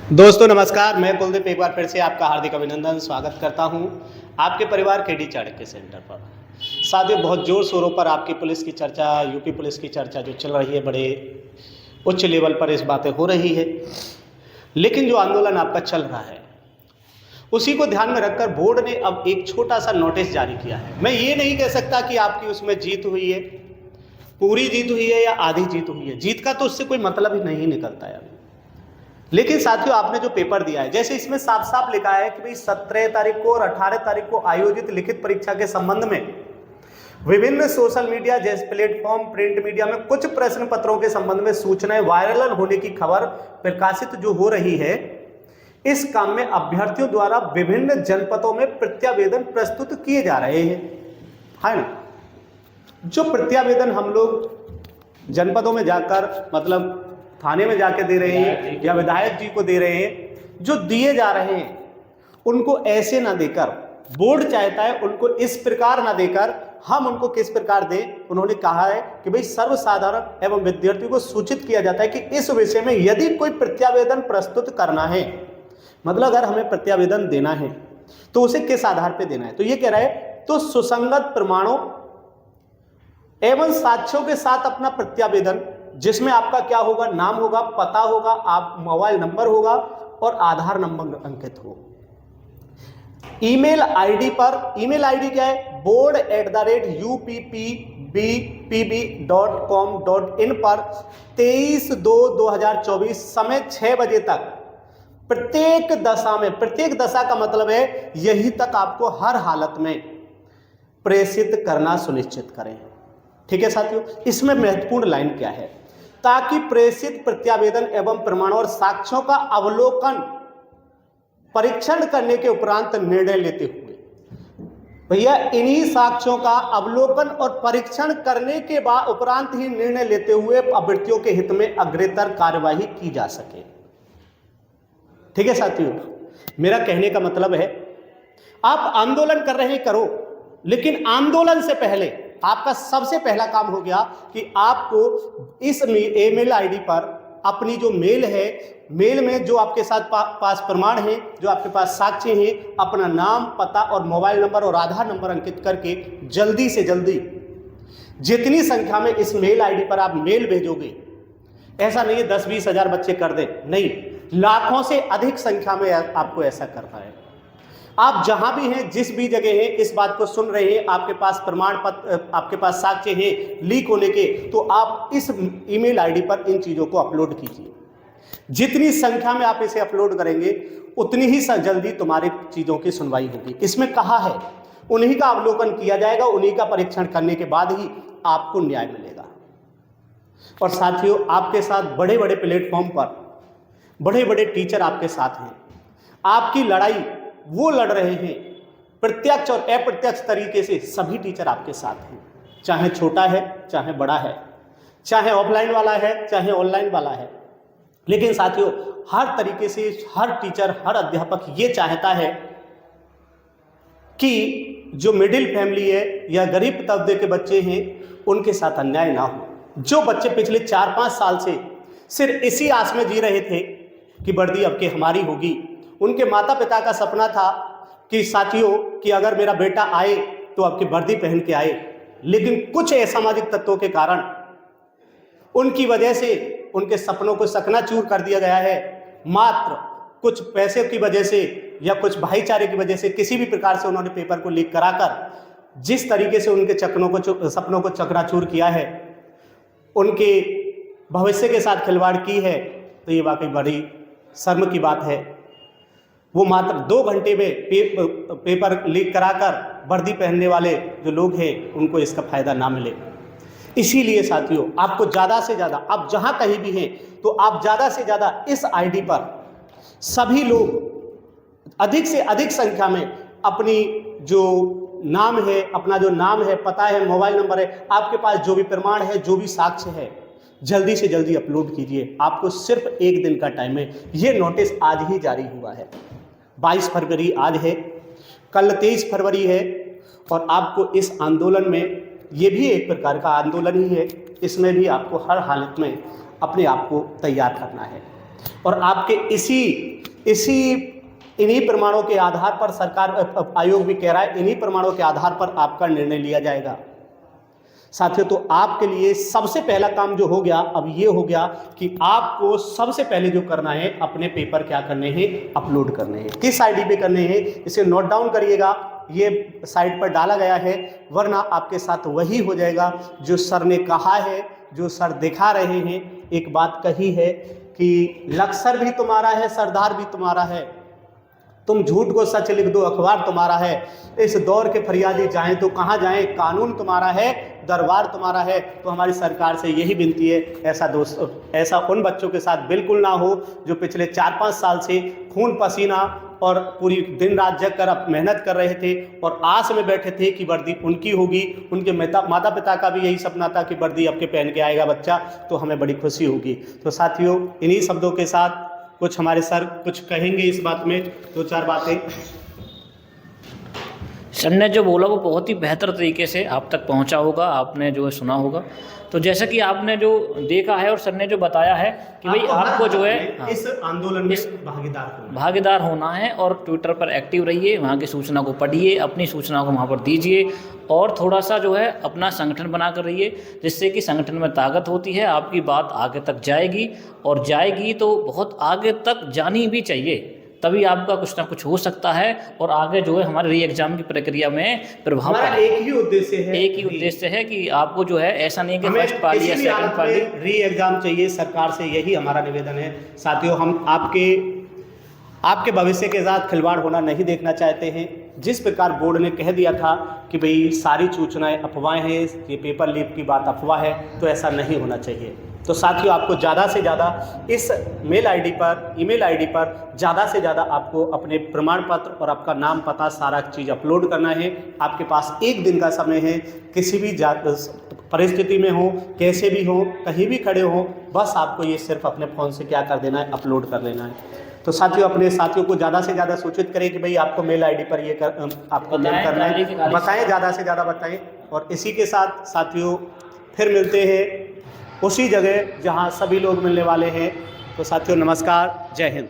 दोस्तों नमस्कार, मैं कुलदीप एक बार फिर से आपका हार्दिक अभिनंदन स्वागत करता हूं आपके परिवार केडी चाणक्य सेंटर पर। साथियों, बहुत जोर शोरों पर आपकी पुलिस की चर्चा, यूपी पुलिस की चर्चा जो चल रही है, बड़े उच्च लेवल पर इस बातें हो रही है। लेकिन जो आंदोलन आपका चल रहा है उसी को ध्यान में रखकर बोर्ड ने अब एक छोटा सा नोटिस जारी किया है। मैं ये नहीं कह सकता कि आपकी उसमें जीत हुई है, पूरी जीत हुई है या आधी जीत हुई है। जीत का तो उससे कोई मतलब ही नहीं निकलता है। लेकिन साथियों, आपने जो पेपर दिया है, जैसे इसमें साफ साफ लिखा है कि भाई 17 तारीख को और 18 तारीख को आयोजित लिखित परीक्षा के संबंध में विभिन्न सोशल मीडिया जैसे प्लेटफॉर्म, प्रिंट मीडिया में कुछ प्रश्न पत्रों के संबंध में सूचनाएं वायरल होने की खबर प्रकाशित जो हो रही है, इस काम में अभ्यर्थियों द्वारा विभिन्न जनपदों में प्रत्यावेदन प्रस्तुत किए जा रहे हैं, है ना। जो प्रत्यावेदन हम लोग जनपदों में जाकर, मतलब थाने में जाके दे रहे हैं या विधायक जी को दे रहे हैं, जो दिए जा रहे हैं उनको ऐसे ना देकर, बोर्ड चाहता है उनको इस प्रकार ना देकर हम उनको किस प्रकार दें। उन्होंने कहा है कि भाई सर्वसाधारण एवं विद्यार्थियों को सूचित किया जाता है कि इस विषय में यदि कोई प्रत्यावेदन प्रस्तुत करना है, मतलब अगर हमें प्रत्यावेदन देना है तो उसे किस आधार पर देना है। तो ये कह रहा है, तो सुसंगत प्रमाणों एवं साक्ष्यों के साथ अपना प्रत्यावेदन, जिसमें आपका क्या होगा, नाम होगा, पता होगा, आप मोबाइल नंबर होगा और आधार नंबर अंकित हो। ईमेल आईडी पर, ईमेल आईडी क्या है, board@uppbpb.com.in पर 23/2/2024 समय 6 बजे तक प्रत्येक दशा में, प्रत्येक दशा का मतलब है यही तक आपको हर हालत में प्रेषित करना सुनिश्चित करें। ठीक है साथियों, इसमें महत्वपूर्ण लाइन क्या है, ताकि प्रेषित प्रत्यावेदन एवं प्रमाणों और साक्ष्यों का अवलोकन, परीक्षण करने के उपरांत निर्णय लेते हुए, भैया इन्हीं साक्ष्यों का अवलोकन और परीक्षण करने के बाद उपरांत ही निर्णय लेते हुए अभ्यर्थियों के हित में अग्रेतर कार्यवाही की जा सके। ठीक है साथियों, मेरा कहने का मतलब है, आप आंदोलन कर रहे हैं, करो, लेकिन आंदोलन से पहले आपका सबसे पहला काम हो गया कि आपको इस ईमेल आईडी पर अपनी जो मेल है, मेल में जो आपके साथ पास प्रमाण है, जो आपके पास साक्ष्य है, अपना नाम, पता और मोबाइल नंबर और आधार नंबर अंकित करके जल्दी से जल्दी, जितनी संख्या में इस मेल आईडी पर आप मेल भेजोगे, ऐसा नहीं है 10-20 हजार बच्चे कर दें, नहीं, लाखों से अधिक संख्या में आपको ऐसा करना है। आप जहां भी हैं, जिस भी जगह हैं, इस बात को सुन रहे हैं, आपके पास प्रमाण पत्र, आपके पास साक्ष्य है लीक होने के, तो आप इस ईमेल आईडी पर इन चीजों को अपलोड कीजिए। जितनी संख्या में आप इसे अपलोड करेंगे उतनी ही जल्दी तुम्हारी चीजों की सुनवाई होगी। इसमें कहा है उन्हीं का अवलोकन किया जाएगा, उन्हीं का परीक्षण करने के बाद ही आपको न्याय मिलेगा। और साथियों, आपके साथ बड़े बड़े प्लेटफॉर्म पर बड़े बड़े टीचर आपके साथ हैं, आपकी लड़ाई वो लड़ रहे हैं, प्रत्यक्ष और अप्रत्यक्ष तरीके से सभी टीचर आपके साथ हैं, चाहे छोटा है, चाहे बड़ा है, चाहे ऑफलाइन वाला है, चाहे ऑनलाइन वाला है। लेकिन साथियों, हर तरीके से हर टीचर, हर अध्यापक ये चाहता है कि जो मिडिल फैमिली है या गरीब तबके के बच्चे हैं, उनके साथ अन्याय ना हो। जो बच्चे पिछले 4-5 साल से सिर्फ इसी आस में जी रहे थे कि वर्दी अब के हमारी होगी, उनके माता पिता का सपना था कि साथियों कि अगर मेरा बेटा आए तो आपकी वर्दी पहन के आए, लेकिन कुछ असामाजिक तत्वों के कारण उनकी वजह से उनके सपनों को सकनाचूर कर दिया गया है। मात्र कुछ पैसे की वजह से या कुछ भाईचारे की वजह से किसी भी प्रकार से उन्होंने पेपर को लीक कराकर जिस तरीके से उनके सपनों को चकनाचूर किया है, उनके भविष्य के साथ खिलवाड़ की है, तो ये वाकई बड़ी शर्म की बात है। वो मात्र 2 घंटे में पेपर लीक कराकर वर्दी पहनने वाले जो लोग हैं, उनको इसका फायदा ना मिले। इसीलिए साथियों, आपको ज़्यादा से ज़्यादा, आप जहां कहीं भी हैं, तो आप ज़्यादा से ज़्यादा इस आईडी पर सभी लोग अधिक से अधिक संख्या में अपनी जो नाम है, अपना जो नाम है, पता है, मोबाइल नंबर है, आपके पास जो भी प्रमाण है, जो भी साक्ष्य है, जल्दी से जल्दी अपलोड कीजिए। आपको सिर्फ 1 दिन का टाइम है। ये नोटिस आज ही जारी हुआ है, 22 फरवरी आज है, कल 23 फरवरी है, और आपको इस आंदोलन में, ये भी एक प्रकार का आंदोलन ही है, इसमें भी आपको हर हालत में अपने आप को तैयार करना है। और आपके इन्हीं प्रमाणों के आधार पर सरकार आयोग भी कह रहा है, इन्हीं प्रमाणों के आधार पर आपका निर्णय लिया जाएगा। साथियों, तो आपके लिए सबसे पहला काम जो हो गया अब ये हो गया कि आपको सबसे पहले जो करना है, अपने पेपर क्या करने हैं, अपलोड करने हैं। किस आईडी पे करने हैं, इसे नोट डाउन करिएगा, ये साइट पर डाला गया है, वरना आपके साथ वही हो जाएगा जो सर ने कहा है, जो सर दिखा रहे हैं। एक बात कही है कि लक्सर भी तुम्हारा है, सरदार भी तुम्हारा है, तुम झूठ को सच लिख दो, अखबार तुम्हारा है। इस दौर के फरियादी जाएं तो कहाँ जाएं, कानून तुम्हारा है, दरबार तुम्हारा है। तो हमारी सरकार से यही विनती है, ऐसा उन बच्चों के साथ बिल्कुल ना हो जो पिछले 4-5 साल से खून पसीना और पूरी दिन रात जग कर मेहनत कर रहे थे और आस में बैठे थे कि वर्दी उनकी होगी। उनके माता पिता का भी यही सपना था कि वर्दी आपके पहन के आएगा बच्चा, तो हमें बड़ी खुशी होगी। तो साथियों, इन्हीं शब्दों के साथ कुछ हमारे सर कुछ कहेंगे इस बात में, 2-4 बातें। सर ने जो बोला वो बहुत ही बेहतर तरीके से आप तक पहुंचा होगा, आपने जो है सुना होगा। तो जैसा कि आपने जो देखा है और सर ने जो बताया है कि भाई आपको जो है इस आंदोलन में भागीदार होना है और ट्विटर पर एक्टिव रहिए, वहाँ की सूचना को पढ़िए, अपनी सूचना को वहाँ पर दीजिए और थोड़ा सा जो है अपना संगठन बना कर रहिए, जिससे कि संगठन में ताकत होती है, आपकी बात आगे तक जाएगी और जाएगी तो बहुत आगे तक जानी भी चाहिए, तभी आपका कुछ ना कुछ हो सकता है और आगे जो है हमारे री एग्जाम की प्रक्रिया में प्रभाव पड़ेगा। एक ही उद्देश्य है कि आपको जो है ऐसा नहीं कि फर्स्ट पाली या सेकंड पाली री एग्जाम चाहिए। सरकार से यही हमारा निवेदन है। साथियों, हम आपके भविष्य के साथ खिलवाड़ होना नहीं देखना चाहते हैं। जिस प्रकार बोर्ड ने कह दिया था कि भाई सारी सूचनाएं अफवाहें हैं, ये पेपर लीक की बात अफवाह है, तो ऐसा नहीं होना चाहिए। तो साथियों, आपको ज़्यादा से ज़्यादा इस ईमेल आईडी पर ज़्यादा से ज़्यादा आपको अपने प्रमाण पत्र और आपका नाम पता सारा चीज़ अपलोड करना है। आपके पास 1 दिन का समय है, किसी भी परिस्थिति में हो, कैसे भी हो, कहीं भी खड़े हो, बस आपको ये सिर्फ अपने फ़ोन से क्या कर देना है, अपलोड कर लेना है। तो साथियों, अपने साथियों को ज़्यादा से ज़्यादा सूचित करें कि भाई आपको मेल आईडी पर आपको मेल करना है, बताएं, ज़्यादा से ज़्यादा बताएं। और इसी के साथ साथियों फिर मिलते हैं उसी जगह जहां सभी लोग मिलने वाले हैं। तो साथियों, नमस्कार, जय हिंद।